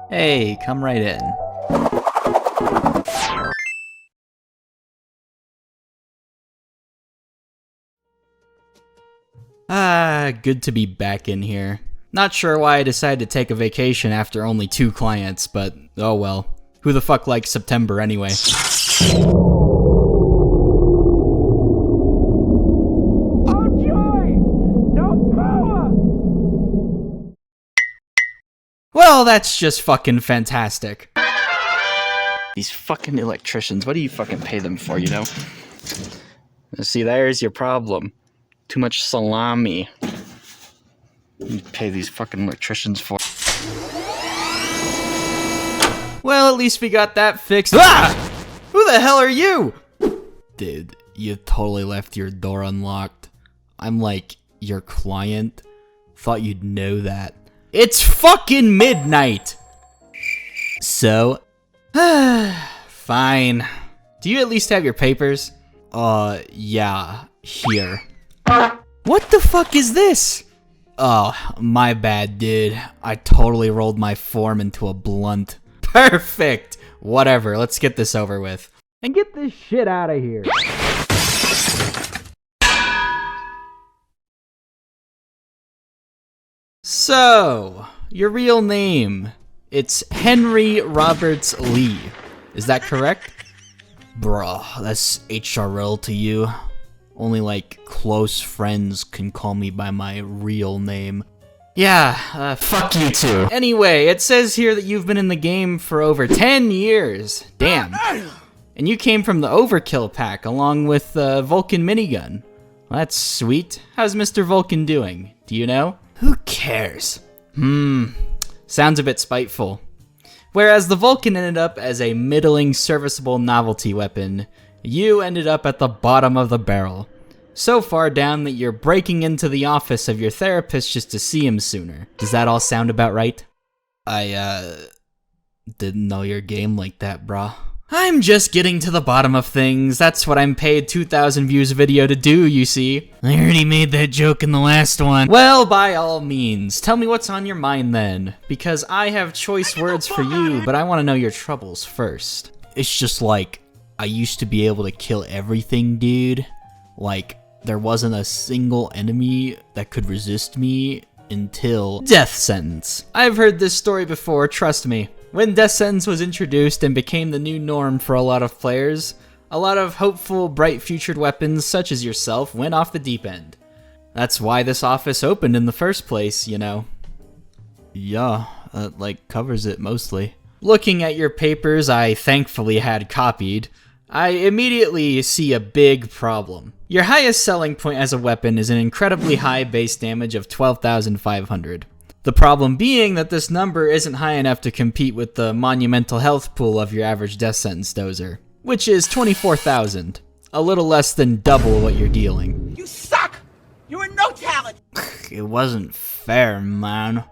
Hey, come right in. Good to be back in here. Not sure why I decided to take a vacation after only 2 clients, but oh well. Who the fuck likes September anyway? Oh joy! No power! Well, that's just fucking fantastic. These fucking electricians, what do you fucking pay them for, you know? See, there's your problem. Too much salami. You pay these fucking electricians for. Well, at least we got that fixed. Ah! Who the hell are you? Dude, you totally left your door unlocked. I'm like, your client? Thought you'd know that. It's fucking midnight! So? Fine. Do you at least have your papers? Yeah. Here. What the fuck is this? Oh, my bad, dude. I totally rolled my form into a blunt. Perfect! Whatever, let's get this over with. And get this shit out of here. So, your real name. It's Henry Roberts Lee. Is that correct? Bruh, that's HRL to you. Only, like, close friends can call me by my real name. Yeah, fuck you too. Anyway, it says here that you've been in the game for over 10 years. Damn. And you came from the Overkill pack along with the Vulcan minigun. Well, that's sweet. How's Mr. Vulcan doing? Do you know? Who cares? Sounds a bit spiteful. Whereas the Vulcan ended up as a middling serviceable novelty weapon, you ended up at the bottom of the barrel. So far down that you're breaking into the office of your therapist just to see him sooner. Does that all sound about right? I, didn't know your game like that, brah. I'm just getting to the bottom of things. That's what I'm paid 2,000 views a video to do, you see. I already made that joke in the last one. Well, by all means, tell me what's on your mind then. Because I have choice words for you, but I want to know your troubles first. It's just like, I used to be able to kill everything, dude. Like, there wasn't a single enemy that could resist me until death sentence. I've heard this story before, trust me. When death sentence was introduced and became the new norm for a lot of players, a lot of hopeful, bright-futured weapons such as yourself went off the deep end. That's why this office opened in the first place, you know. Yeah, that, like, covers it mostly. Looking at your papers I thankfully had copied, I immediately see a big problem. Your highest selling point as a weapon is an incredibly high base damage of 12,500. The problem being that this number isn't high enough to compete with the monumental health pool of your average death sentence dozer, which is 24,000, a little less than double what you're dealing. You suck! You are no talent! It wasn't fair, man.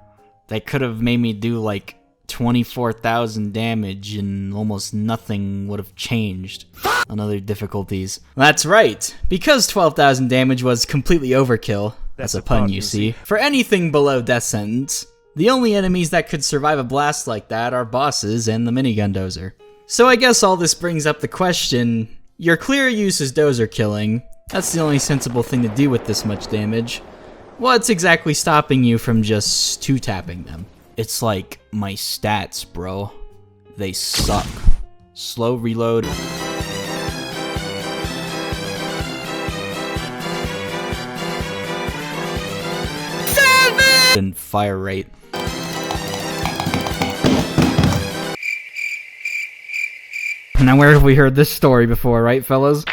They could have made me do like 24,000 damage and almost nothing would have changed on other difficulties. That's right, because 12,000 damage was completely overkill. That's a pun, you see. For anything below death sentence, the only enemies that could survive a blast like that are bosses and the minigun dozer. So I guess all this brings up the question, your clear use is dozer killing. That's the only sensible thing to do with this much damage. What's exactly stopping you from just 2-tapping them? It's like my stats, bro. They suck. Slow reload. And fire rate. Now where have we heard this story before, right fellas?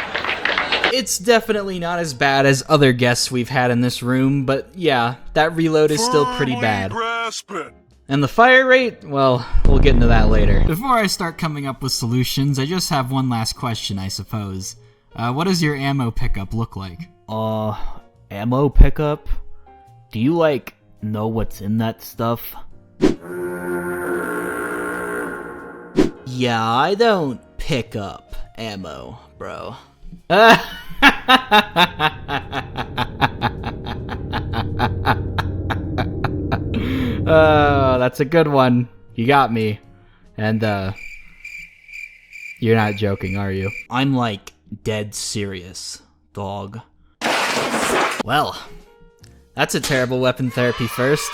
It's definitely not as bad as other guests we've had in this room, but yeah, that reload is still pretty bad. And the fire rate? Well, we'll get into that later. Before I start coming up with solutions, I just have one last question, I suppose. What does your ammo pickup look like? Ammo pickup? Do you, like, know what's in that stuff? Yeah, I don't pick up ammo, bro. Oh, that's a good one. You got me. And, you're not joking, are you? I'm like dead serious, dog. Well, that's a terrible weapon therapy first.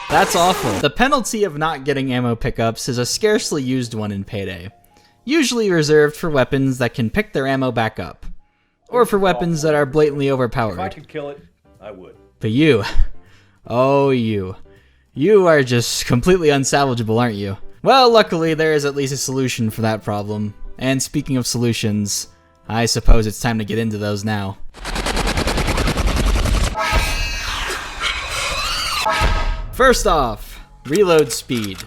That's awful. The penalty of not getting ammo pickups is a scarcely used one in Payday. Usually reserved for weapons that can pick their ammo back up. Or for weapons that are blatantly overpowered. If I could kill it, I would. But you, oh you are just completely unsalvageable, aren't you? Well, luckily there is at least a solution for that problem. And speaking of solutions, I suppose it's time to get into those now. First off, reload speed.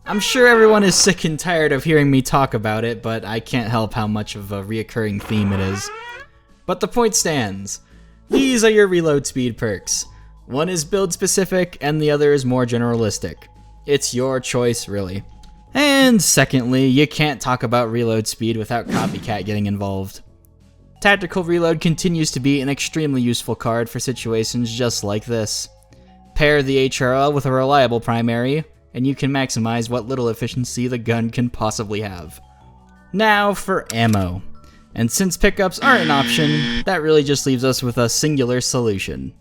I'm sure everyone is sick and tired of hearing me talk about it, but I can't help how much of a reoccurring theme it is. But the point stands. These are your reload speed perks. One is build specific and the other is more generalistic. It's your choice, really. And secondly, you can't talk about reload speed without Copycat getting involved. Tactical reload continues to be an extremely useful card for situations just like this. Pair the HRL with a reliable primary, and you can maximize what little efficiency the gun can possibly have. Now for ammo. And since pickups aren't an option, that really just leaves us with a singular solution.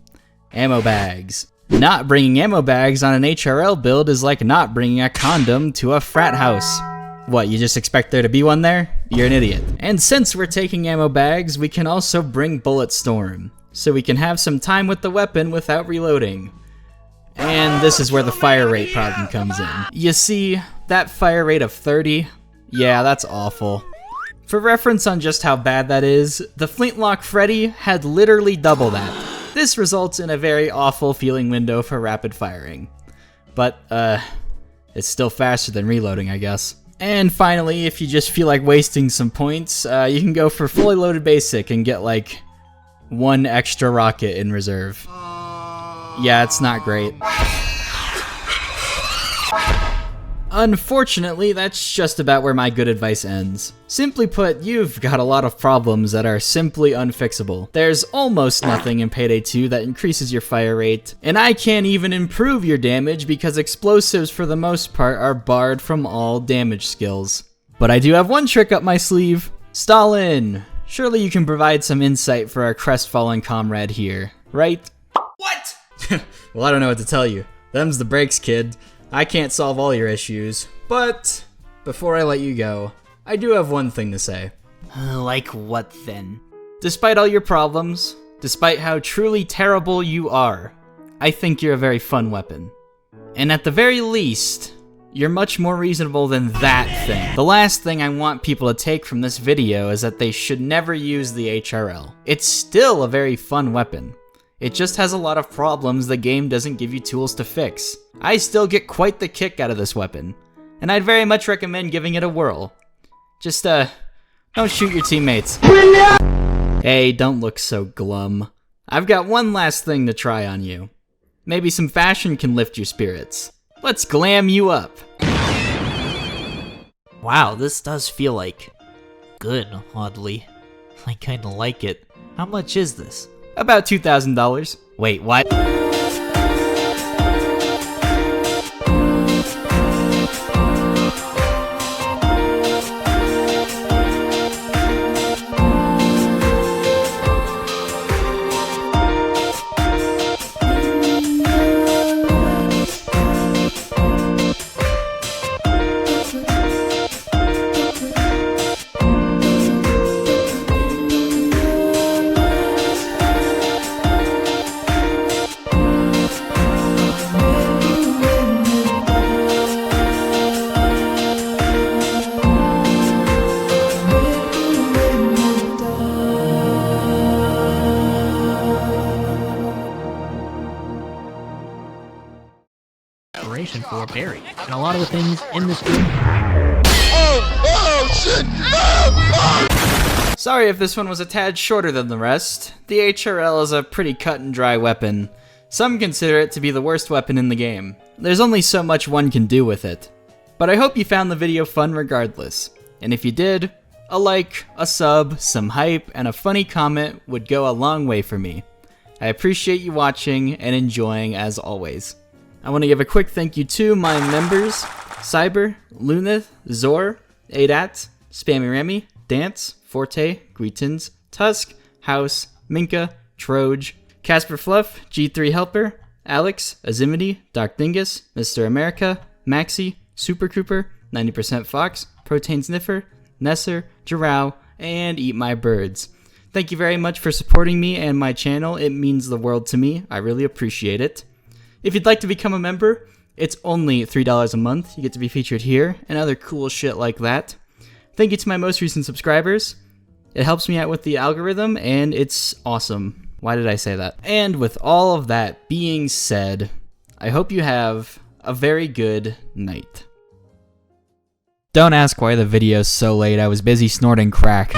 Ammo bags. Not bringing ammo bags on an HRL build is like not bringing a condom to a frat house. What, you just expect there to be one there? You're an idiot. And since we're taking ammo bags, we can also bring Bullet Storm, so we can have some time with the weapon without reloading. And this is where the fire rate problem comes in. You see, that fire rate of 30? Yeah, that's awful. For reference on just how bad that is, the Flintlock Freddy had literally double that. This results in a very awful feeling window for rapid firing. But, it's still faster than reloading, I guess. And finally, if you just feel like wasting some points, you can go for fully loaded basic and get like one extra rocket in reserve. Yeah, it's not great. Unfortunately, that's just about where my good advice ends. Simply put, you've got a lot of problems that are simply unfixable. There's almost nothing in Payday 2 that increases your fire rate, and I can't even improve your damage because explosives for the most part are barred from all damage skills. But I do have one trick up my sleeve. Stalin! Surely you can provide some insight for our crestfallen comrade here, right? What? Well, I don't know what to tell you. Them's the breaks, kid. I can't solve all your issues, but before I let you go, I do have one thing to say. Like what then? Despite all your problems, despite how truly terrible you are, I think you're a very fun weapon. And at the very least, you're much more reasonable than that thing. The last thing I want people to take from this video is that they should never use the HRL. It's still a very fun weapon. It just has a lot of problems the game doesn't give you tools to fix. I still get quite the kick out of this weapon, and I'd very much recommend giving it a whirl. Just, don't shoot your teammates. Hey, don't look so glum. I've got one last thing to try on you. Maybe some fashion can lift your spirits. Let's glam you up. Wow, this does feel like good, oddly. I kinda like it. How much is this? About $2,000. Wait, what? For Barry, and a lot of the things in this game. Oh, shit! Sorry if this one was a tad shorter than the rest. The HRL is a pretty cut and dry weapon. Some consider it to be the worst weapon in the game. There's only so much one can do with it. But I hope you found the video fun regardless. And if you did, a like, a sub, some hype, and a funny comment would go a long way for me. I appreciate you watching and enjoying as always. I want to give a quick thank you to my members, Cyber, Lunith, Zor, Adat, Spammy Remy, Dance, Forte, Greetins, Tusk, House, Minka, Troj, Casper Fluff, G3 Helper, Alex, Azimity, Dark Dingus, Mr. America, Maxi, Super Cooper, 90% Fox, Protein Sniffer, Nesser, Jarrao, and Eat My Birds. Thank you very much for supporting me and my channel. It means the world to me. I really appreciate it. If you'd like to become a member, it's only $3 a month. You get to be featured here and other cool shit like that. Thank you to my most recent subscribers. It helps me out with the algorithm, and it's awesome. Why did I say that? And with all of that being said, I hope you have a very good night. Don't ask why the video's so late. I was busy snorting crack.